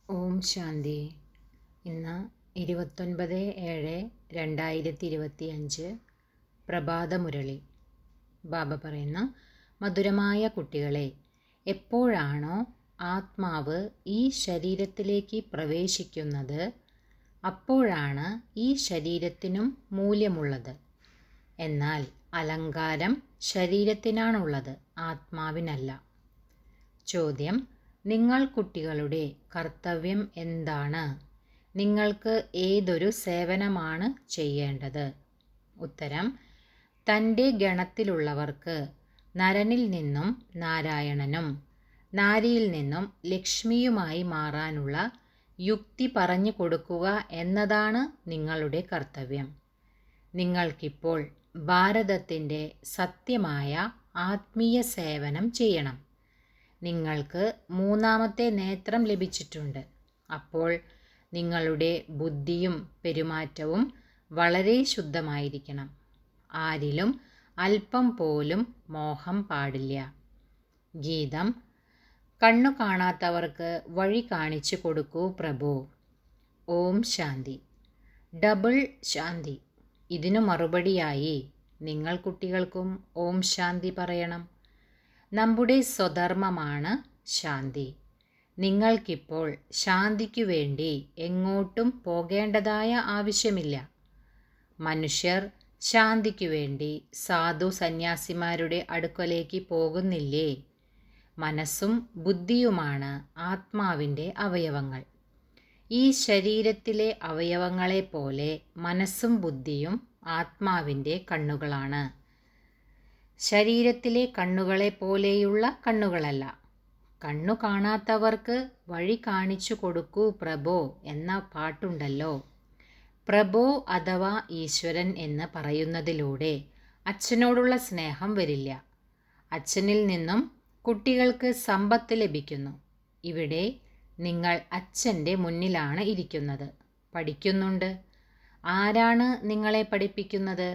ഓം ശാന്തി. ഇന്ന് 29/7/2025 പ്രഭാതമുരളി. ബാബ പറയുന്ന മധുരമായ കുട്ടികളെ, എപ്പോഴാണോ ആത്മാവ് ഈ ശരീരത്തിലേക്ക് പ്രവേശിക്കുന്നത് അപ്പോഴാണ് ഈ ശരീരത്തിനും മൂല്യമുള്ളത്. എന്നാൽ അലങ്കാരം ശരീരത്തിനാണുള്ളത്, ആത്മാവിനല്ല. ചോദ്യം: നിങ്ങൾ കുട്ടികളുടെ കർത്തവ്യം എന്താണ്? നിങ്ങൾക്ക് ഏതൊരു സേവനമാണ് ചെയ്യേണ്ടത്? ഉത്തരം: തൻ്റെ ഗണത്തിലുള്ളവർക്ക് നരനിൽ നിന്നും നാരായണനും നാരിയിൽ നിന്നും ലക്ഷ്മിയുമായി മാറാനുള്ള യുക്തി പറഞ്ഞു കൊടുക്കുക എന്നതാണ് നിങ്ങളുടെ കർത്തവ്യം. നിങ്ങൾക്കിപ്പോൾ ഭാരതത്തിൻ്റെ സത്യമായ ആത്മീയ സേവനം ചെയ്യണം. നിങ്ങൾക്ക് മൂന്നാമത്തെ നേത്രം ലഭിച്ചിട്ടുണ്ട്. അപ്പോൾ നിങ്ങളുടെ ബുദ്ധിയും പെരുമാറ്റവും വളരെ ശുദ്ധമായിരിക്കണം. ആരിലും അല്പം പോലും മോഹം പാടില്ല. ഗീതം: കണ്ണു കാണാത്തവർക്ക് വഴി കാണിച്ചു കൊടുക്കൂ പ്രഭു. ഓം ശാന്തി. ഡബിൾ ശാന്തി. ഇതിനു മറുപടിയായി നിങ്ങൾ കുട്ടികൾക്കും ഓം ശാന്തി പറയണം. നമ്മുടെ സ്വധർമ്മമാണ് ശാന്തി. നിങ്ങൾക്കിപ്പോൾ ശാന്തിക്കു വേണ്ടി എങ്ങോട്ടും പോകേണ്ടതായ ആവശ്യമില്ല. മനുഷ്യർ ശാന്തിക്കു വേണ്ടി സാധു സന്യാസിമാരുടെ അടുക്കലേക്ക് പോകുന്നില്ലേ? മനസ്സും ബുദ്ധിയുമാണ് ആത്മാവിൻ്റെ അവയവങ്ങൾ. ഈ ശരീരത്തിലെ അവയവങ്ങളെപ്പോലെ മനസ്സും ബുദ്ധിയും ആത്മാവിൻ്റെ കണ്ണുകളാണ്. ശരീരത്തിലെ കണ്ണുകളെ പോലെയുള്ള കണ്ണുകളല്ല. കണ്ണു കാണാത്തവർക്ക് വഴി കാണിച്ചു കൊടുക്കൂ പ്രഭോ എന്ന പാട്ടുണ്ടല്ലോ. പ്രഭോ അഥവാ ഈശ്വരൻ എന്ന് പറയുന്നതിലൂടെ അച്ഛനോടുള്ള സ്നേഹം വരില്ല. അച്ഛനിൽ നിന്നും കുട്ടികൾക്ക് സമ്പത്ത് ലഭിക്കുന്നു. ഇവിടെ നിങ്ങൾ അച്ഛൻ്റെ മുന്നിലാണ് ഇരിക്കുന്നത്, പഠിക്കുന്നുണ്ട്. ആരാണ് നിങ്ങളെ പഠിപ്പിക്കുന്നത്?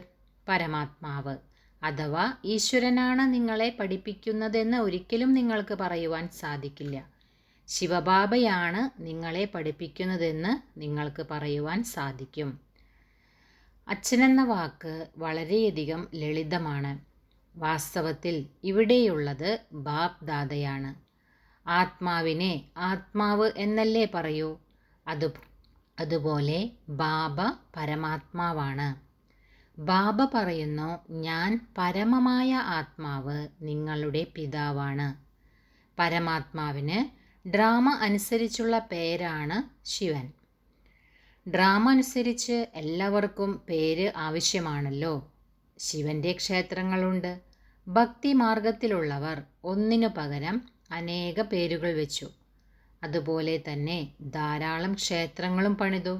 പരമാത്മാവ് അഥവാ ഈശ്വരനാണ് നിങ്ങളെ പഠിപ്പിക്കുന്നതെന്ന് ഒരിക്കലും നിങ്ങൾക്ക് പറയുവാൻ സാധിക്കില്ല. ശിവബാബയാണ് നിങ്ങളെ പഠിപ്പിക്കുന്നതെന്ന് നിങ്ങൾക്ക് പറയുവാൻ സാധിക്കും. അച്ഛനെന്ന വാക്ക് വളരെയധികം ലളിതമാണ്. വാസ്തവത്തിൽ ഇവിടെയുള്ളത് ബാപ് ദാദയാണ്. ആത്മാവിനെ ആത്മാവ് എന്നല്ലേ പറയൂ? അതുപോലെ ബാബ പരമാത്മാവാണ്. ബാബ പറയുന്നു, ഞാൻ പരമമായ ആത്മാവ് നിങ്ങളുടെ പിതാവാണ്. പരമാത്മാവിന് ഡ്രാമ അനുസരിച്ചുള്ള പേരാണ് ശിവൻ. ഡ്രാമ അനുസരിച്ച് എല്ലാവർക്കും പേര് ആവശ്യമാണല്ലോ. ശിവൻ്റെ ക്ഷേത്രങ്ങളുണ്ട്. ഭക്തി മാർഗത്തിലുള്ളവർ ഒന്നിനു പകരം അനേക പേരുകൾ വെച്ചു. അതുപോലെ തന്നെ ധാരാളം ക്ഷേത്രങ്ങളും പണിതു.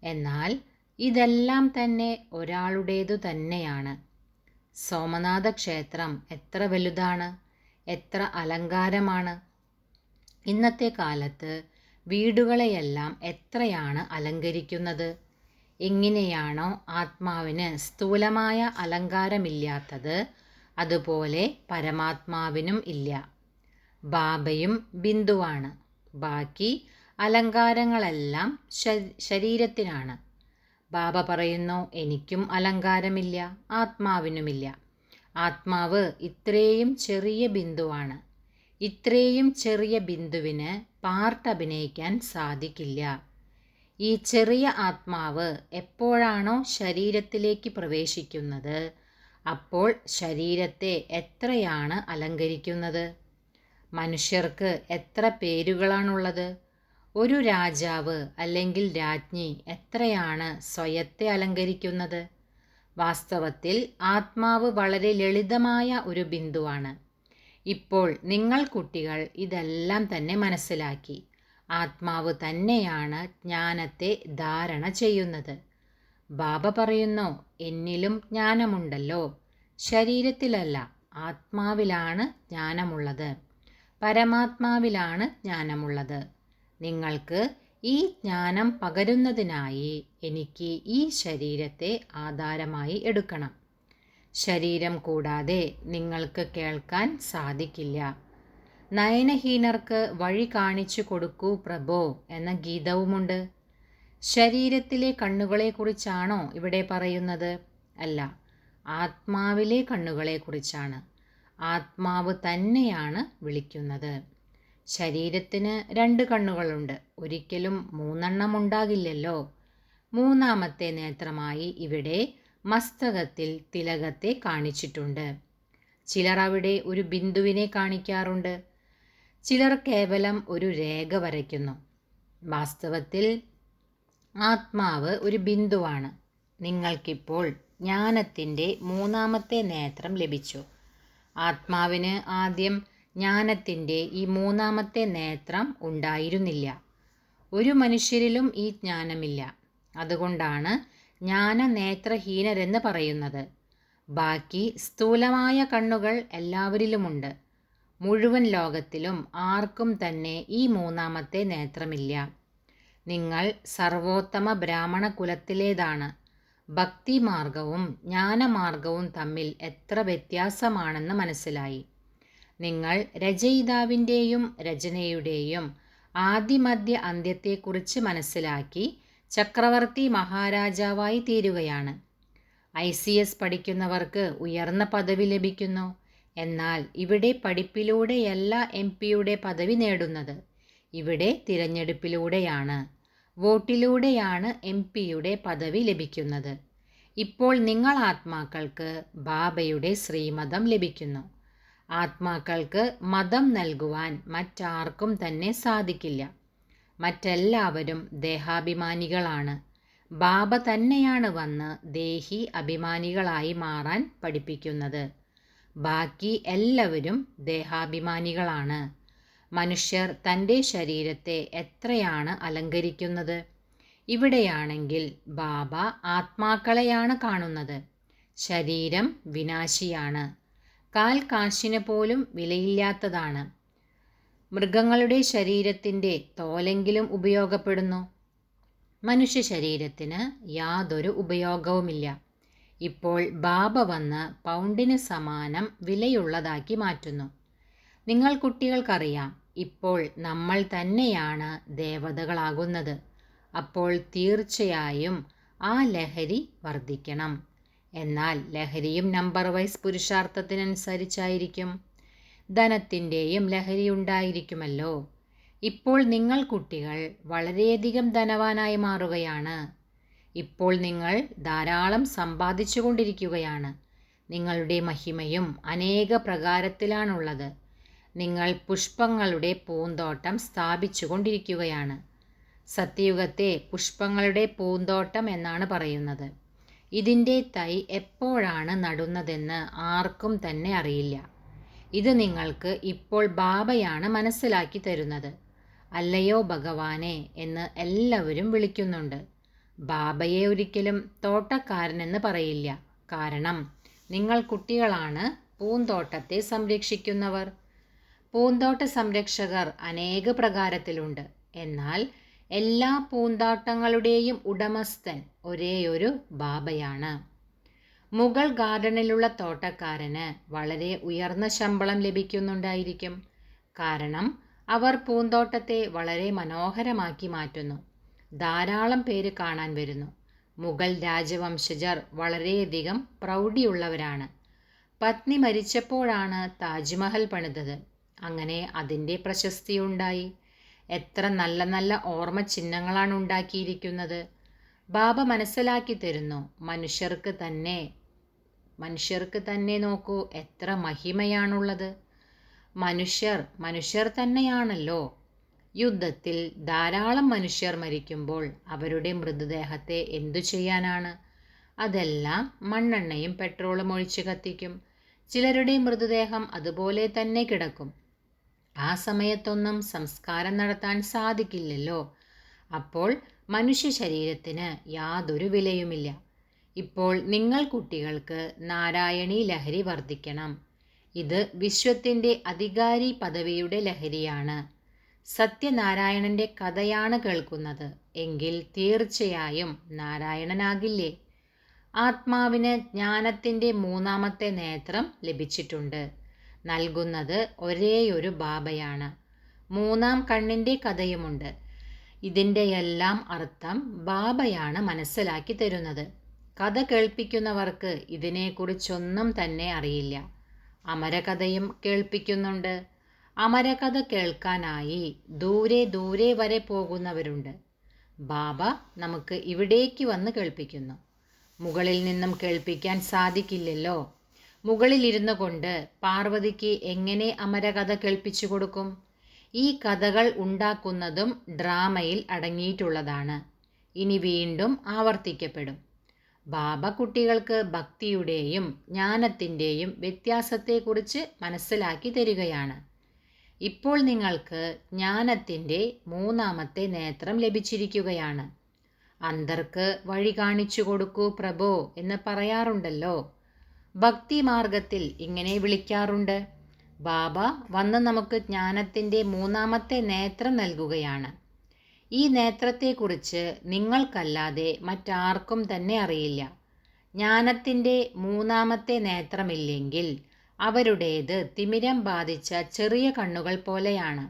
എന്നാൽ ഇതെല്ലാം തന്നെ ഒരാളുടേതു തന്നെയാണ്. സോമനാഥ ക്ഷേത്രം എത്ര വലുതാണ്, എത്ര അലങ്കാരമാണ്! ഇന്നത്തെ കാലത്ത് വീടുകളെയെല്ലാം എത്രയാണ് അലങ്കരിക്കുന്നത്! എങ്ങനെയാണോ ആത്മാവിന് സ്ഥൂലമായ അലങ്കാരമില്ലാത്തത്, അതുപോലെ പരമാത്മാവിനും ഇല്ല. ബാബയും ബിന്ദുവാണ്. ബാക്കി അലങ്കാരങ്ങളെല്ലാം ശരീരത്തിനാണ്. ബാബ പറയുന്നു, എനിക്കും അലങ്കാരമില്ല, ആത്മാവിനുമില്ല. ആത്മാവ് ഇത്രയും ചെറിയ ബിന്ദുവാണ്. ഇത്രയും ചെറിയ ബിന്ദുവിന് പാർട്ട് അഭിനയിക്കാൻ സാധിക്കില്ല. ഈ ചെറിയ ആത്മാവ് എപ്പോഴാണോ ശരീരത്തിലേക്ക് പ്രവേശിക്കുന്നത് അപ്പോൾ ശരീരത്തെ എത്രയാണ് അലങ്കരിക്കുന്നത്! മനുഷ്യർക്ക് എത്ര പേരുകളാണുള്ളത്! ഒരു രാജാവ് അല്ലെങ്കിൽ രാജ്ഞി എത്രയാണ് സ്വയത്തെ അലങ്കരിക്കുന്നത്! വാസ്തവത്തിൽ ആത്മാവ് വളരെ ലളിതമായ ഒരു ബിന്ദുവാണ്. ഇപ്പോൾ നിങ്ങൾ കുട്ടികൾ ഇതെല്ലാം തന്നെ മനസ്സിലാക്കി. ആത്മാവ് തന്നെയാണ് ജ്ഞാനത്തെ ധാരണ ചെയ്യുന്നത്. ബാബ പറയുന്നു, എന്നിലും ജ്ഞാനമുണ്ടല്ലോ. ശരീരത്തിലല്ല, ആത്മാവിലാണ് ജ്ഞാനമുള്ളത്. പരമാത്മാവിലാണ് ജ്ഞാനമുള്ളത്. നിങ്ങൾക്ക് ഈ ജ്ഞാനം പകരുന്നതിനായി എനിക്ക് ഈ ശരീരത്തെ ആധാരമായി എടുക്കണം. ശരീരം കൂടാതെ നിങ്ങൾക്ക് കേൾക്കാൻ സാധിക്കില്ല. നയനഹീനർക്ക് വഴി കാണിച്ചു കൊടുക്കൂ പ്രഭോ എന്ന ഗീതവുമുണ്ട്. ശരീരത്തിലെ കണ്ണുകളെക്കുറിച്ചാണോ ഇവിടെ പറയുന്നത്? അല്ല, ആത്മാവിലെ കണ്ണുകളെക്കുറിച്ചാണ്. ആത്മാവ് തന്നെയാണ് വിളിക്കുന്നത്. ശരീരത്തിന് 2 കണ്ണുകളുണ്ട്, ഒരിക്കലും 3 ഉണ്ടാകില്ലല്ലോ. മൂന്നാമത്തെ നേത്രമായി ഇവിടെ മസ്തകത്തിൽ തിലകത്തെ കാണിച്ചിട്ടുണ്ട്. ചിലർ അവിടെ ഒരു ബിന്ദുവിനെ കാണിക്കാറുണ്ട്, ചിലർ കേവലം ഒരു രേഖ വരയ്ക്കുന്നു. വാസ്തവത്തിൽ ആത്മാവ് ഒരു ബിന്ദുവാണ്. നിങ്ങൾക്കിപ്പോൾ ജ്ഞാനത്തിൻ്റെ 3ാമത്തെ നേത്രം ലഭിച്ചു. ആത്മാവിന് ആദ്യം ജ്ഞാനത്തിൻ്റെ ഈ 3ാമത്തെ നേത്രം ഉണ്ടായിരുന്നില്ല. ഒരു മനുഷ്യരിലും ഈ ജ്ഞാനമില്ല. അതുകൊണ്ടാണ് ജ്ഞാനനേത്രഹീനരെന്ന് പറയുന്നത്. ബാക്കി സ്ഥൂലമായ കണ്ണുകൾ എല്ലാവരിലുമുണ്ട്. മുഴുവൻ ലോകത്തിലും ആർക്കും തന്നെ ഈ 3ാമത്തെ നേത്രമില്ല. നിങ്ങൾ സർവോത്തമ ബ്രാഹ്മണ കുലത്തിലേതാണ്. ഭക്തിമാർഗവും ജ്ഞാനമാർഗവും തമ്മിൽ എത്ര വ്യത്യാസമാണെന്ന് മനസ്സിലായി. നിങ്ങൾ രചയിതാവിൻ്റെയും രചനയുടെയും ആദിമധ്യ അന്ത്യത്തെക്കുറിച്ച് മനസ്സിലാക്കി ചക്രവർത്തി മഹാരാജാവായി തീരുകയാണ്. ICS പഠിക്കുന്നവർക്ക് ഉയർന്ന പദവി ലഭിക്കുന്നു. എന്നാൽ ഇവിടെ പഠിപ്പിലൂടെയല്ല MP-യുടെ പദവി നേടുന്നത്. ഇവിടെ തിരഞ്ഞെടുപ്പിലൂടെയാണ്, വോട്ടിലൂടെയാണ് MP-യുടെ പദവി ലഭിക്കുന്നത്. ഇപ്പോൾ നിങ്ങൾ ആത്മാക്കൾക്ക് ബാബയുടെ ശ്രീമതം ലഭിക്കുന്നു. ആത്മാക്കൾക്ക് മതം നൽകുവാൻ മറ്റാർക്കും തന്നെ സാധിക്കില്ല. മറ്റെല്ലാവരും ദേഹാഭിമാനികളാണ്. ബാബ തന്നെയാണ് വന്ന് ദേഹി അഭിമാനികളായി മാറാൻ പഠിപ്പിക്കുന്നത്. ബാക്കി എല്ലാവരും ദേഹാഭിമാനികളാണ്. മനുഷ്യർ തൻ്റെ ശരീരത്തെ എത്രയാണ് അലങ്കരിക്കുന്നത്. ഇവിടെയാണെങ്കിൽ ബാബ ആത്മാക്കളെയാണ് കാണുന്നത്. ശരീരം വിനാശിയാണ്, കാൽ കാശിന് പോലും വിലയില്ലാത്തതാണ്. മൃഗങ്ങളുടെ ശരീരത്തിൻ്റെ തോലെങ്കിലും ഉപയോഗപ്പെടുന്നു. മനുഷ്യ ശരീരത്തിന് യാതൊരു ഉപയോഗവുമില്ല. ഇപ്പോൾ ബാബ വന്ന് പൗണ്ടിന് സമാനം വിലയുള്ളതാക്കി മാറ്റുന്നു. നിങ്ങൾ കുട്ടികൾക്കറിയാം, ഇപ്പോൾ നമ്മൾ തന്നെയാണ് ദേവതകളാകുന്നത്. അപ്പോൾ തീർച്ചയായും ആ ലഹരി വർദ്ധിക്കണം. എന്നാൽ ലഹരിയും നമ്പർ വൈസ് പുരുഷാർത്ഥത്തിനനുസരിച്ചായിരിക്കും. ധനത്തിൻ്റെയും ലഹരി ഉണ്ടായിരിക്കുമല്ലോ. ഇപ്പോൾ നിങ്ങൾ കുട്ടികൾ വളരെയധികം ധനവാനായി മാറുകയാണ്. ഇപ്പോൾ നിങ്ങൾ ധാരാളം സമ്പാദിച്ചു കൊണ്ടിരിക്കുകയാണ്. നിങ്ങളുടെ മഹിമയും അനേക പ്രകാരത്തിലാണുള്ളത്. നിങ്ങൾ പുഷ്പങ്ങളുടെ പൂന്തോട്ടം സ്ഥാപിച്ചു കൊണ്ടിരിക്കുകയാണ്. സത്യയുഗത്തെ പുഷ്പങ്ങളുടെ പൂന്തോട്ടം എന്നാണ് പറയുന്നത്. ഇതിൻ്റെ തൈ എപ്പോഴാണ് നടുന്നതെന്ന് ആർക്കും തന്നെ അറിയില്ല. ഇത് നിങ്ങൾക്ക് ഇപ്പോൾ ബാബയാണ് മനസ്സിലാക്കി തരുന്നത്. അല്ലയോ ഭഗവാനെ എന്ന് എല്ലാവരും വിളിക്കുന്നുണ്ട്. ബാബയെ ഒരിക്കലും തോട്ടക്കാരനെന്ന് പറയില്ല. കാരണം നിങ്ങൾ കുട്ടികളാണ് പൂന്തോട്ടത്തെ സംരക്ഷിക്കുന്നവർ. പൂന്തോട്ട സംരക്ഷകർ അനേക പ്രകാരത്തിലുണ്ട്. എന്നാൽ എല്ലാ പൂന്തോട്ടങ്ങളുടെയും ഉടമസ്ഥൻ ഒരേയൊരു ബാബയാണ്. മുഗൾ ഗാർഡനിലുള്ള തോട്ടക്കാരന് വളരെ ഉയർന്ന ശമ്പളം ലഭിക്കുന്നുണ്ടായിരിക്കും. കാരണം അവർ പൂന്തോട്ടത്തെ വളരെ മനോഹരമാക്കി മാറ്റുന്നു. ധാരാളം പേര് കാണാൻ വരുന്നു. മുഗൾ രാജവംശജർ വളരെയധികം പ്രൗഢിയുള്ളവരാണ്. പത്നി മരിച്ചപ്പോഴാണ് താജ്മഹൽ പണിതത്. അങ്ങനെ അതിൻ്റെ പ്രശസ്തിയുണ്ടായി. എത്ര നല്ല നല്ല ഓർമ്മ ചിഹ്നങ്ങളാണ് ഉണ്ടാക്കിയിരിക്കുന്നത്. ബാബ മനസ്സിലാക്കി തരുന്നു, മനുഷ്യർക്ക് തന്നെ നോക്കൂ എത്ര മഹിമയാണുള്ളത്. മനുഷ്യർ തന്നെയാണല്ലോ. യുദ്ധത്തിൽ ധാരാളം മനുഷ്യർ മരിക്കുമ്പോൾ അവരുടെ മൃതദേഹത്തെ എന്തു ചെയ്യാനാണ്? അതെല്ലാം മണ്ണെണ്ണയും പെട്രോളും ഒഴിച്ച് കത്തിക്കും. ചിലരുടെ മൃതദേഹം അതുപോലെ തന്നെ കിടക്കും. ആ സമയത്തൊന്നും സംസ്കാരം നടത്താൻ സാധിക്കില്ലല്ലോ. അപ്പോൾ മനുഷ്യ ശരീരത്തിന് യാതൊരു വിലയുമില്ല. ഇപ്പോൾ നിങ്ങൾ കുട്ടികൾക്ക് നാരായണീ ലഹരി വർദ്ധിക്കണം. ഇത് വിശ്വത്തിൻ്റെ അധികാരി പദവിയുടെ ലഹരിയാണ്. സത്യനാരായണൻ്റെ കഥയാണ് കേൾക്കുന്നത് എങ്കിൽ തീർച്ചയായും നാരായണനാകില്ലേ? ആത്മാവിന് ജ്ഞാനത്തിൻ്റെ 3ാമത്തെ നേത്രം ലഭിച്ചിട്ടുണ്ട്. നൽകുന്നത് ഒരേയൊരു ബാബയാണ്. മൂന്നാം കണ്ണിൻ്റെ കഥയുമുണ്ട്. ഇതിൻ്റെയെല്ലാം അർത്ഥം ബാബയാണ് മനസ്സിലാക്കി തരുന്നത്. കഥ കേൾപ്പിക്കുന്നവർക്ക് ഇതിനെക്കുറിച്ചൊന്നും തന്നെ അറിയില്ല. അമരകഥയും കേൾപ്പിക്കുന്നുണ്ട്. അമരകഥ കേൾക്കാനായി ദൂരെ ദൂരെ വരെ പോകുന്നവരുണ്ട്. ബാബ നമുക്ക് ഇവിടേക്ക് വന്ന് കേൾപ്പിക്കുന്നു. മുകളിൽ നിന്നും കേൾപ്പിക്കാൻ സാധിക്കില്ലല്ലോ. മുകളിലിരുന്നു കൊണ്ട് പാർവതിക്ക് എങ്ങനെ അമരകഥ കേൾപ്പിച്ചു കൊടുക്കും? ഈ കഥകൾ ഉണ്ടാക്കുന്നതും ഡ്രാമയിൽ അടങ്ങിയിട്ടുള്ളതാണ്. ഇനി വീണ്ടും ആവർത്തിക്കപ്പെടും. ബാബ കുട്ടികൾക്ക് ഭക്തിയുടെയും ജ്ഞാനത്തിൻ്റെയും വ്യത്യാസത്തെക്കുറിച്ച് മനസ്സിലാക്കി തരികയാണ്. ഇപ്പോൾ നിങ്ങൾക്ക് ജ്ഞാനത്തിൻ്റെ മൂന്നാമത്തെ നേത്രം ലഭിച്ചിരിക്കുകയാണ്. അന്ധർക്ക് വഴി കാണിച്ചു കൊടുക്കൂ പ്രഭോ എന്ന് പറയാറുണ്ടല്ലോ. ഭക്തിമാർഗത്തിൽ ഇങ്ങനെ വിളിക്കാറുണ്ട്. ബാബ വന്ന് നമുക്ക് ജ്ഞാനത്തിൻ്റെ മൂന്നാമത്തെ നേത്രം നൽകുകയാണ്. ഈ നേത്രത്തെക്കുറിച്ച് നിങ്ങൾക്കല്ലാതെ മറ്റാർക്കും തന്നെ അറിയില്ല. ജ്ഞാനത്തിൻ്റെ മൂന്നാമത്തെ നേത്രമില്ലെങ്കിൽ അവരുടേത് തിമിരം ബാധിച്ച ചെറിയ കണ്ണുകൾ പോലെയാണ്.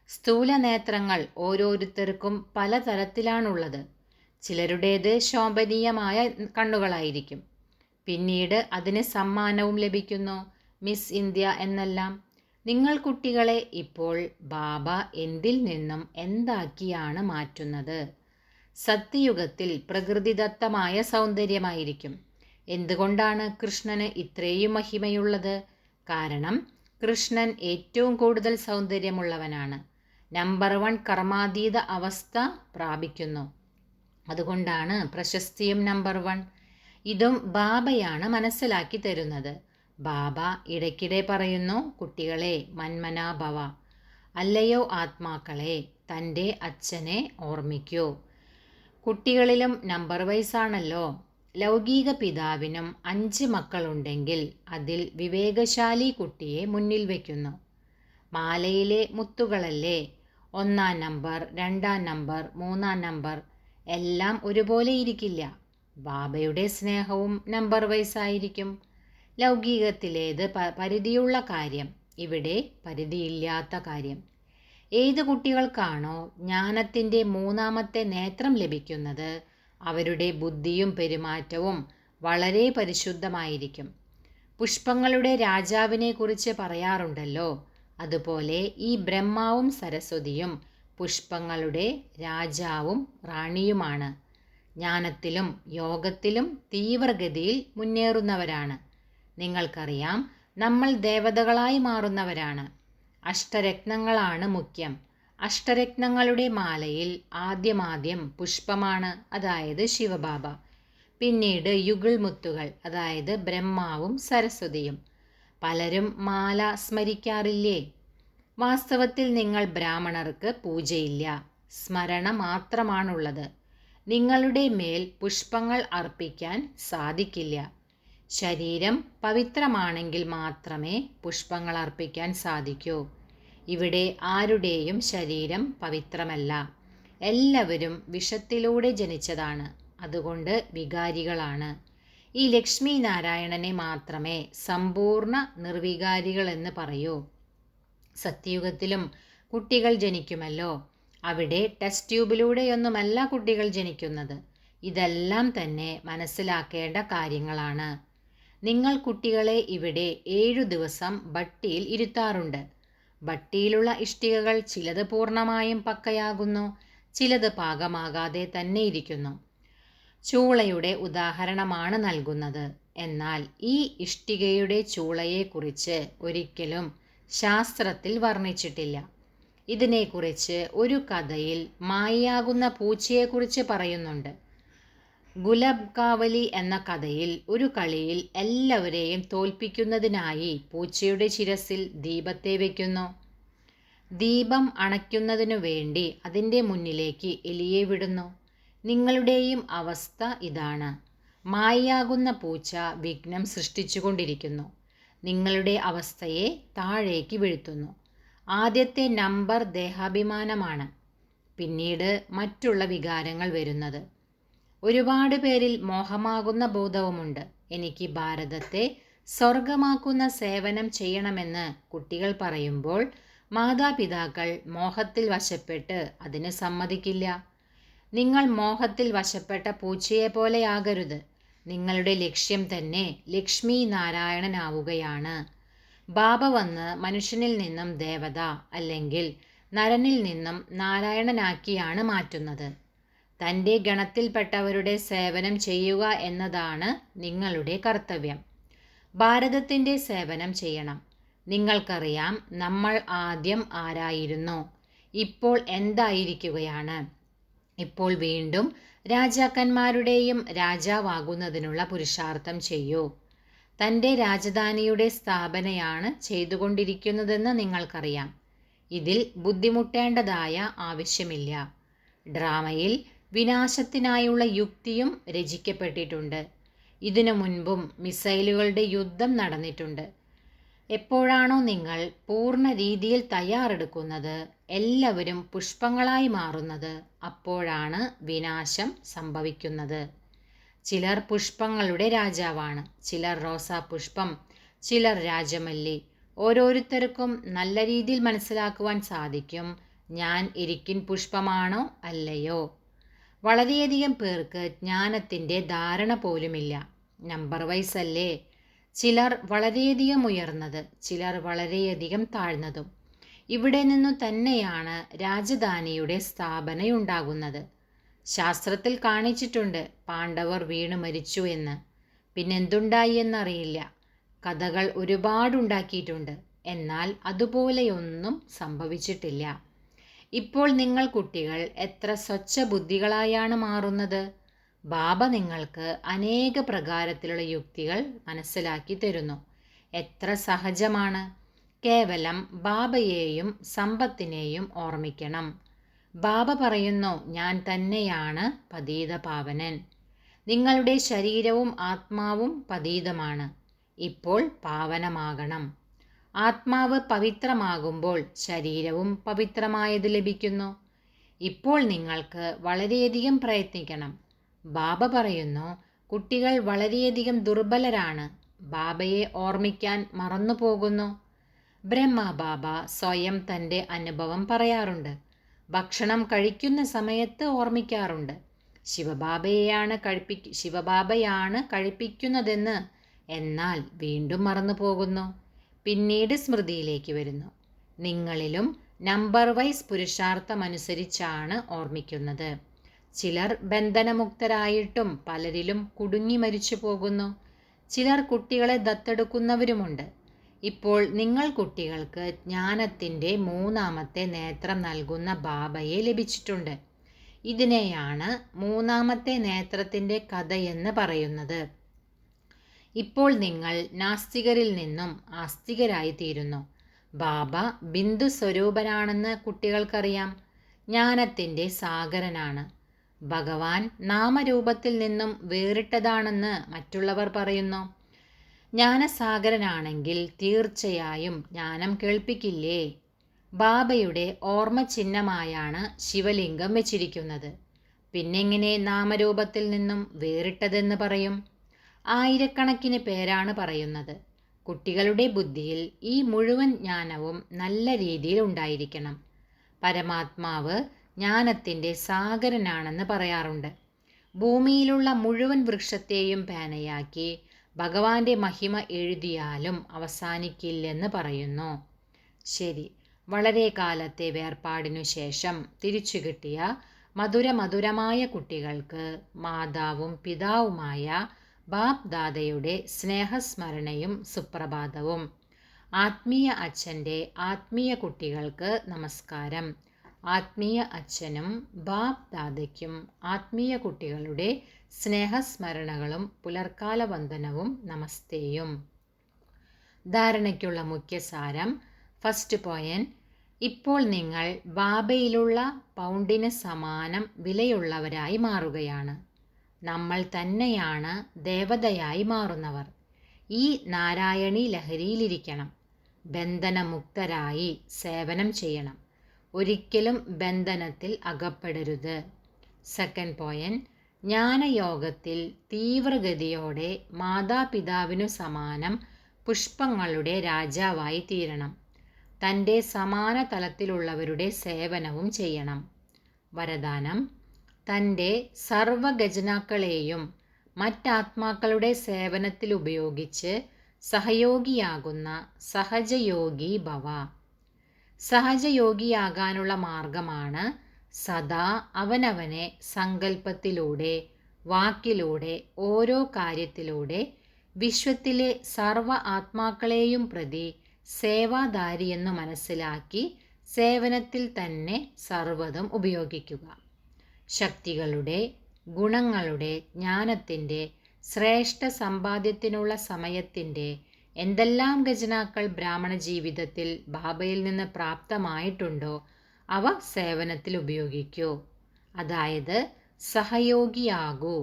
സ്ഥൂല നേത്രങ്ങൾ ഓരോരുത്തർക്കും പലതരത്തിലാണുള്ളത്. ചിലരുടേത് ശോഭനീയമായ കണ്ണുകളായിരിക്കും. പിന്നീട് അതിന് സമ്മാനവും ലഭിക്കുന്നു, മിസ് ഇന്ത്യ എന്നെല്ലാം. നിങ്ങൾ കുട്ടികളെ ഇപ്പോൾ ബാബ എന്തിൽ നിന്നും എന്താക്കിയാണ് മാറ്റുന്നത്? സത്യയുഗത്തിൽ പ്രകൃതിദത്തമായ സൗന്ദര്യമായിരിക്കും. എന്തുകൊണ്ടാണ് കൃഷ്ണന് ഇത്രയും മഹിമയുള്ളത്? കാരണം കൃഷ്ണൻ ഏറ്റവും കൂടുതൽ സൗന്ദര്യമുള്ളവനാണ്. നമ്പർ 1 കർമാതീത അവസ്ഥ പ്രാപിക്കുന്നു. അതുകൊണ്ടാണ് പ്രശസ്തിയും നമ്പർ 1. ഇതും ബാബയാണ് മനസ്സിലാക്കി തരുന്നത്. ബാബ ഇടയ്ക്കിടെ പറയുന്നു, കുട്ടികളെ മന്മനാഭവ, അല്ലയോ ആത്മാക്കളെ തൻ്റെ അച്ഛനെ ഓർമ്മിക്കൂ. കുട്ടികളിലും നമ്പർ വൈസാണല്ലോ. ലൗകിക പിതാവിനും 5 മക്കളുണ്ടെങ്കിൽ അതിൽ വിവേകശാലി കുട്ടിയെ മുന്നിൽ വയ്ക്കുന്നു. മാലയിലെ മുത്തുകളല്ലേ, 1-ാം നമ്പർ, 2-ാം നമ്പർ, 3-ാം നമ്പർ എല്ലാം ഒരുപോലെ ഇരിക്കില്ല. ബാബയുടെ സ്നേഹവും നമ്പർ വൈസായിരിക്കും. ലൗകികത്തിലേത് പരിധിയുള്ള കാര്യം, ഇവിടെ പരിധിയില്ലാത്ത കാര്യം. ഏത് കുട്ടികൾക്കാണോ ജ്ഞാനത്തിൻ്റെ മൂന്നാമത്തെ നേത്രം ലഭിക്കുന്നത് അവരുടെ ബുദ്ധിയും പെരുമാറ്റവും വളരെ പരിശുദ്ധമായിരിക്കും. പുഷ്പങ്ങളുടെ രാജാവിനെ കുറിച്ച് പറയാറുണ്ടല്ലോ, അതുപോലെ ഈ ബ്രഹ്മാവും സരസ്വതിയും പുഷ്പങ്ങളുടെ രാജാവും റാണിയുമാണ്. ജ്ഞാനത്തിലും യോഗത്തിലും തീവ്രഗതിയിൽ മുന്നേറുന്നവരാണ്. നിങ്ങൾക്കറിയാം, നമ്മൾ ദേവതകളായി മാറുന്നവരാണ്. അഷ്ടരത്നങ്ങളാണ് മുഖ്യം. അഷ്ടരത്നങ്ങളുടെ മാലയിൽ ആദ്യം പുഷ്പമാണ്, അതായത് ശിവബാബ. പിന്നീട് യുഗിൾ മുത്തുകൾ, അതായത് ബ്രഹ്മാവും സരസ്വതിയും. പലരും മാല സ്മരിക്കാറില്ലേ? വാസ്തവത്തിൽ നിങ്ങൾ ബ്രാഹ്മണർക്ക് പൂജയില്ല, സ്മരണ മാത്രമാണുള്ളത്. നിങ്ങളുടെ മേൽ പുഷ്പങ്ങൾ അർപ്പിക്കാൻ സാധിക്കില്ല. ശരീരം പവിത്രമാണെങ്കിൽ മാത്രമേ പുഷ്പങ്ങൾ അർപ്പിക്കാൻ സാധിക്കൂ. ഇവിടെ ആരുടെയും ശരീരം പവിത്രമല്ല. എല്ലാവരും വിഷത്തിലൂടെ ജനിച്ചതാണ്, അതുകൊണ്ട് വികാരികളാണ്. ഈ ലക്ഷ്മി നാരായണനെ മാത്രമേ സമ്പൂർണ്ണ നിർവികാരികളെന്ന് പറയൂ. സത്യയുഗത്തിലും കുട്ടികൾ ജനിക്കുമല്ലോ. അവിടെ ടെസ്റ്റ് ട്യൂബിലൂടെയൊന്നുമല്ല കുട്ടികൾ ജനിക്കുന്നത്. ഇതെല്ലാം തന്നെ മനസ്സിലാക്കേണ്ട കാര്യങ്ങളാണ്. നിങ്ങൾ കുട്ടികളെ ഇവിടെ 7 ദിവസം ഭട്ടിയിൽ ഇരുത്താറുണ്ട്. ഭട്ടിയിലുള്ള ഇഷ്ടികകൾ ചിലത് പൂർണ്ണമായും പക്കയാകുന്നു, ചിലത് പാകമാകാതെ തന്നെ ഇരിക്കുന്നു. ചൂളയുടെ ഉദാഹരണമാണ് നൽകുന്നത്. എന്നാൽ ഈ ഇഷ്ടികയുടെ ചൂളയെക്കുറിച്ച് ഒരിക്കലും ശാസ്ത്രത്തിൽ വർണ്ണിച്ചിട്ടില്ല. ഇതിനെക്കുറിച്ച് ഒരു കഥയിൽ മായയാകുന്ന പൂച്ചയെക്കുറിച്ച് പറയുന്നുണ്ട്. ഗുലബ് കാവലി എന്ന കഥയിൽ ഒരു കളിയിൽ എല്ലാവരെയും തോൽപ്പിക്കുന്നതിനായി പൂച്ചയുടെ ശിരസിൽ ദീപത്തെ വയ്ക്കുന്നു. ദീപം അണയ്ക്കുന്നതിനു വേണ്ടി അതിൻ്റെ മുന്നിലേക്ക് എലിയെ വിടുന്നു. നിങ്ങളുടെയും അവസ്ഥ ഇതാണ്. മായയാകുന്ന പൂച്ച വിഘ്നം സൃഷ്ടിച്ചുകൊണ്ടിരിക്കുന്നു. നിങ്ങളുടെ അവസ്ഥയെ താഴേക്ക് വീഴ്ത്തുന്നു. ആദ്യത്തെ നമ്പർ ദേഹാഭിമാനമാണ്, പിന്നീട് മറ്റുള്ള വികാരങ്ങൾ വരുന്നത്. ഒരുപാട് പേരിൽ മോഹമാകുന്ന ബോധവുമുണ്ട്. എനിക്ക് ഭാരതത്തെ സ്വർഗമാക്കുന്ന സേവനം ചെയ്യണമെന്ന് കുട്ടികൾ പറയുമ്പോൾ മാതാപിതാക്കൾ മോഹത്തിൽ വശപ്പെട്ട് അതിന് സമ്മതിക്കില്ല. നിങ്ങൾ മോഹത്തിൽ വശപ്പെട്ട പൂച്ചയെ പോലെയാകരുത്. നിങ്ങളുടെ ലക്ഷ്യം തന്നെ ലക്ഷ്മി നാരായണനാവുകയാണ്. ബാബ വന്ന് മനുഷ്യനിൽ നിന്നും ദേവത അല്ലെങ്കിൽ നരനിൽ നിന്നും നാരായണനാക്കിയാണ് മാറ്റുന്നത്. തൻ്റെ ഗണത്തിൽപ്പെട്ടവരുടെ സേവനം ചെയ്യുക എന്നതാണ് നിങ്ങളുടെ കർത്തവ്യം. ഭാരതത്തിൻ്റെ സേവനം ചെയ്യണം. നിങ്ങൾക്കറിയാം നമ്മൾ ആദ്യം ആരായിരുന്നു, ഇപ്പോൾ എന്തായിരിക്കുകയാണ്. ഇപ്പോൾ വീണ്ടും രാജാക്കന്മാരുടെയും രാജാവാകുന്നതിനുള്ള പുരുഷാർത്ഥം ചെയ്യൂ. തൻ്റെ രാജധാനിയുടെ സ്ഥാപനയാണ് ചെയ്തുകൊണ്ടിരിക്കുന്നതെന്ന് നിങ്ങൾക്കറിയാം. ഇതിൽ ബുദ്ധിമുട്ടേണ്ടതായ ആവശ്യമില്ല. ഡ്രാമയിൽ വിനാശത്തിനായുള്ള യുക്തിയും രചിക്കപ്പെട്ടിട്ടുണ്ട്. ഇതിനു മുൻപും മിസൈലുകളുടെ യുദ്ധം നടന്നിട്ടുണ്ട്. എപ്പോഴാണോ നിങ്ങൾ പൂർണ്ണ രീതിയിൽ തയ്യാറെടുക്കുന്നത്, എല്ലാവരും പുഷ്പങ്ങളായി മാറുന്നത്, അപ്പോഴാണ് വിനാശം സംഭവിക്കുന്നത്. ചിലർ പുഷ്പങ്ങളുടെ രാജാവാണ്, ചിലർ റോസാപുഷ്പം, ചിലർ രാജമല്ലി. ഓരോരുത്തർക്കും നല്ല രീതിയിൽ മനസ്സിലാക്കുവാൻ സാധിക്കും ഞാൻ ഇരിക്കിൻ പുഷ്പമാണോ അല്ലയോ. വളരെയധികം പേർക്ക് ജ്ഞാനത്തിൻ്റെ ധാരണ പോലുമില്ല. നമ്പർ വൈസ് അല്ലേ. ചിലർ വളരെയധികം ഉയർന്നത്, ചിലർ വളരെയധികം താഴ്ന്നതും. ഇവിടെ നിന്നു തന്നെയാണ് രാജധാനിയുടെ സ്ഥാപനയുണ്ടാകുന്നത്. ശാസ്ത്രത്തിൽ കാണിച്ചിട്ടുണ്ട് പാണ്ഡവർ വീണു മരിച്ചു എന്ന്. പിന്നെന്തുണ്ടായി എന്നറിയില്ല. കഥകൾ ഒരുപാടുണ്ടാക്കിയിട്ടുണ്ട്, എന്നാൽ അതുപോലെയൊന്നും സംഭവിച്ചിട്ടില്ല. ഇപ്പോൾ നിങ്ങൾ കുട്ടികൾ എത്ര സ്വച്ഛബുദ്ധികളായാണ് മാറുന്നത്. ബാബ നിങ്ങൾക്ക് അനേക പ്രകാരത്തിലുള്ള യുക്തികൾ മനസ്സിലാക്കി തരുന്നു. എത്ര സഹജമാണ്. കേവലം ബാബയെയും സമ്പത്തിനെയും ഓർമ്മിക്കണം. ബാബ പറയുന്നു, ഞാൻ തന്നെയാണ് പതീതപാവനൻ. നിങ്ങളുടെ ശരീരവും ആത്മാവും പതീതമാണ്. ഇപ്പോൾ പാവനമാകണം. ആത്മാവ് പവിത്രമാകുമ്പോൾ ശരീരവും പവിത്രമായത് ലഭിക്കുന്നു. ഇപ്പോൾ നിങ്ങൾക്ക് വളരെയധികം പ്രയത്നിക്കണം. ബാബ പറയുന്നു, കുട്ടികൾ വളരെയധികം ദുർബലരാണ്. ബാബയെ ഓർമ്മിക്കാൻ മറന്നുപോകുന്നു. ബ്രഹ്മബാബ സ്വയം തൻ്റെ അനുഭവം പറയാറുണ്ട്. ഭക്ഷണം കഴിക്കുന്ന സമയത്ത് ഓർമ്മിക്കാറുണ്ട്. ശിവബാബയാണ് കഴിപ്പിക്കുന്നതെന്ന്, എന്നാൽ വീണ്ടും മറന്നു പോകുന്നു. പിന്നീട് സ്മൃതിയിലേക്ക് വരുന്നു. നിങ്ങളിലും നമ്പർ വൈസ് പുരുഷാർത്ഥമനുസരിച്ചാണ് ഓർമ്മിക്കുന്നത്. ചിലർ ബന്ധനമുക്തരായിട്ടും പലരിലും കുടുങ്ങി മരിച്ചു പോകുന്നു. ചിലർ കുട്ടികളെ ദത്തെടുക്കുന്നവരുമുണ്ട്. ഇപ്പോൾ നിങ്ങൾ കുട്ടികൾക്ക് ജ്ഞാനത്തിൻ്റെ മൂന്നാമത്തെ നേത്രം നൽകുന്ന ബാബയെ ലഭിച്ചിട്ടുണ്ട്. ഇതിനെയാണ് മൂന്നാമത്തെ നേത്രത്തിൻ്റെ കഥയെന്ന് പറയുന്നത്. ഇപ്പോൾ നിങ്ങൾ നാസ്തികരിൽ നിന്നും ആസ്തികരായി തീരുന്നു. ബാബ ബിന്ദു സ്വരൂപനാണെന്ന് കുട്ടികൾക്കറിയാം. ജ്ഞാനത്തിൻ്റെ സാഗരനാണ്. ഭഗവാൻ നാമരൂപത്തിൽ നിന്നും വേറിട്ടതാണെന്ന് മറ്റുള്ളവർ പറയുന്നു. ജ്ഞാനസാഗരനാണെങ്കിൽ തീർച്ചയായും ജ്ഞാനം കേൾപ്പിക്കില്ലേ. ബാബയുടെ ഓർമ്മ ചിഹ്നമായാണ് ശിവലിംഗം വെച്ചിരിക്കുന്നത്. പിന്നെങ്ങനെ നാമരൂപത്തിൽ നിന്നും വേറിട്ടതെന്ന് പറയും? ആയിരക്കണക്കിന് പേരാണ് പറയുന്നത്. കുട്ടികളുടെ ബുദ്ധിയിൽ ഈ മുഴുവൻ ജ്ഞാനവും നല്ല രീതിയിൽ ഉണ്ടായിരിക്കണം. പരമാത്മാവ് ജ്ഞാനത്തിൻ്റെ സാഗരനാണെന്ന് പറയാറുണ്ട്. ഭൂമിയിലുള്ള മുഴുവൻ വൃക്ഷത്തെയും പേനയാക്കി ഭഗവാന്റെ മഹിമ എഴുതിയാലും അവസാനിക്കില്ലെന്ന് പറയുന്നു. ശരി, വളരെ കാലത്തെ വേർപാടിനു ശേഷം തിരിച്ചു കിട്ടിയ മധുരമായ കുട്ടികൾക്ക് മാതാവും പിതാവുമായ ബാപ് ദാദയുടെ സ്നേഹസ്മരണയും സുപ്രഭാതവും. ആത്മീയ അച്ഛൻ്റെ ആത്മീയ കുട്ടികൾക്ക് നമസ്കാരം. ആത്മീയ അച്ഛനും ബാപ് ദാദയ്ക്കും ആത്മീയ കുട്ടികളുടെ സ്നേഹസ്മരണകളും പുലർക്കാല വന്ദനവും നമസ്തേയും. ധാരണയ്ക്കുള്ള മുഖ്യസാരം. ഫസ്റ്റ് പോയിന്റ്, ഇപ്പോൾ നിങ്ങൾ ബാബയിലുള്ള പൗണ്ടിന് സമാനം വിലയുള്ളവരായി മാറുകയാണ്. നമ്മൾ തന്നെയാണ് ദേവതയായി മാറുന്നവർ. ഈ നാരായണി ലഹരിയിലിരിക്കണം. ബന്ധനമുക്തരായി സേവനം ചെയ്യണം. ഒരിക്കലും ബന്ധനത്തിൽ അകപ്പെടരുത്. സെക്കൻഡ് പോയിന്റ്, ജ്ഞാനയോഗത്തിൽ തീവ്രഗതിയോടെ മാതാപിതാവിനു സമാനം പുഷ്പങ്ങളുടെ രാജാവായി തീരണം. തൻ്റെ സമാന തലത്തിലുള്ളവരുടെ സേവനവും ചെയ്യണം. വരദാനം: തൻ്റെ സർവ്വഖജനാക്കളെയും മറ്റാത്മാക്കളുടെ സേവനത്തിൽ ഉപയോഗിച്ച് സഹയോഗിയാകുന്ന സഹജയോഗി ഭവ. സഹജയോഗിയാകാനുള്ള മാർഗമാണ് സദാ അവനവനെ സങ്കല്പത്തിലൂടെ, വാക്കിലൂടെ, ഓരോ കാര്യത്തിലൂടെ വിശ്വത്തിലെ സർവ ആത്മാക്കളെയും പ്രതി സേവാധാരിയെന്നു മനസ്സിലാക്കി സേവനത്തിൽ തന്നെ സർവ്വതും ഉപയോഗിക്കുക. ശക്തികളുടെ, ഗുണങ്ങളുടെ, ജ്ഞാനത്തിൻ്റെ, ശ്രേഷ്ഠ സമ്പാദ്യത്തിനുള്ള സമയത്തിൻ്റെ എന്തെല്ലാം ഖജനാക്കൾ ബ്രാഹ്മണ ജീവിതത്തിൽ ബാബയിൽ നിന്ന് പ്രാപ്തമായിട്ടുണ്ടോ അവ സേവനത്തിൽ ഉപയോഗിക്കൂ. അതായത് സഹയോഗിയാകൂ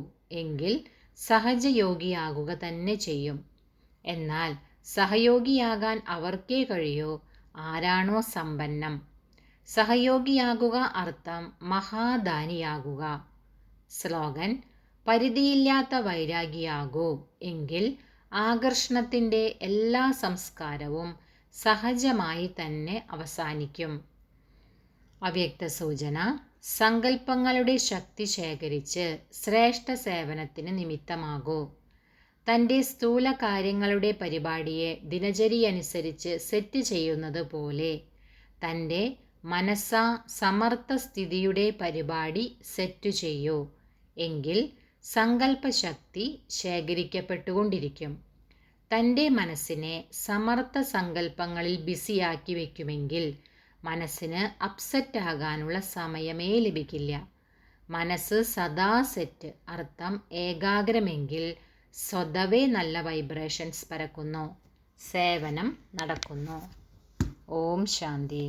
എങ്കിൽ സഹജയോഗിയാകുക തന്നെ ചെയ്യും. എന്നാൽ സഹയോഗിയാകാൻ അവർക്കേ കഴിയൂ ആരാണോ സമ്പന്നം. സഹയോഗിയാകുക അർത്ഥം മഹാദാനിയാകുക. സ്ലോഗൻ: പരിധിയില്ലാത്ത വൈരാഗിയാകൂ എങ്കിൽ ആകർഷണത്തിൻ്റെ എല്ലാ സംസ്കാരവും സഹജമായി തന്നെ അവസാനിക്കും. അവ്യക്ത സൂചന: സങ്കല്പങ്ങളുടെ ശക്തി ശേഖരിച്ച് ശ്രേഷ്ഠ സേവനത്തിന് നിമിത്തമാകൂ. തൻ്റെ സ്ഥൂല കാര്യങ്ങളുടെ പരിപാടിയെ ദിനചര്യനുസരിച്ച് സെറ്റ് ചെയ്യുന്നത് പോലെ തൻ്റെ മനസ്സാ സമർത്ഥ സ്ഥിതിയുടെ പരിപാടി സെറ്റ് ചെയ്യൂ. എങ്കിൽ സങ്കല്പശക്തി ശേഖരിക്കപ്പെട്ടുകൊണ്ടിരിക്കും. തൻ്റെ മനസ്സിനെ സമർത്ഥ സങ്കല്പങ്ങളിൽ ബിസിയാക്കി വയ്ക്കുമെങ്കിൽ മനസ്സിന് അപ്സെറ്റ് ആകാനുള്ള സമയമേ ലഭിക്കില്ല. മനസ്സ് സദാ സെറ്റ് അർത്ഥം ഏകാഗ്രമെങ്കിൽ സ്വതവേ നല്ല വൈബ്രേഷൻസ് പരക്കുന്നു, സേവനം നടക്കുന്നു. ഓം ശാന്തി.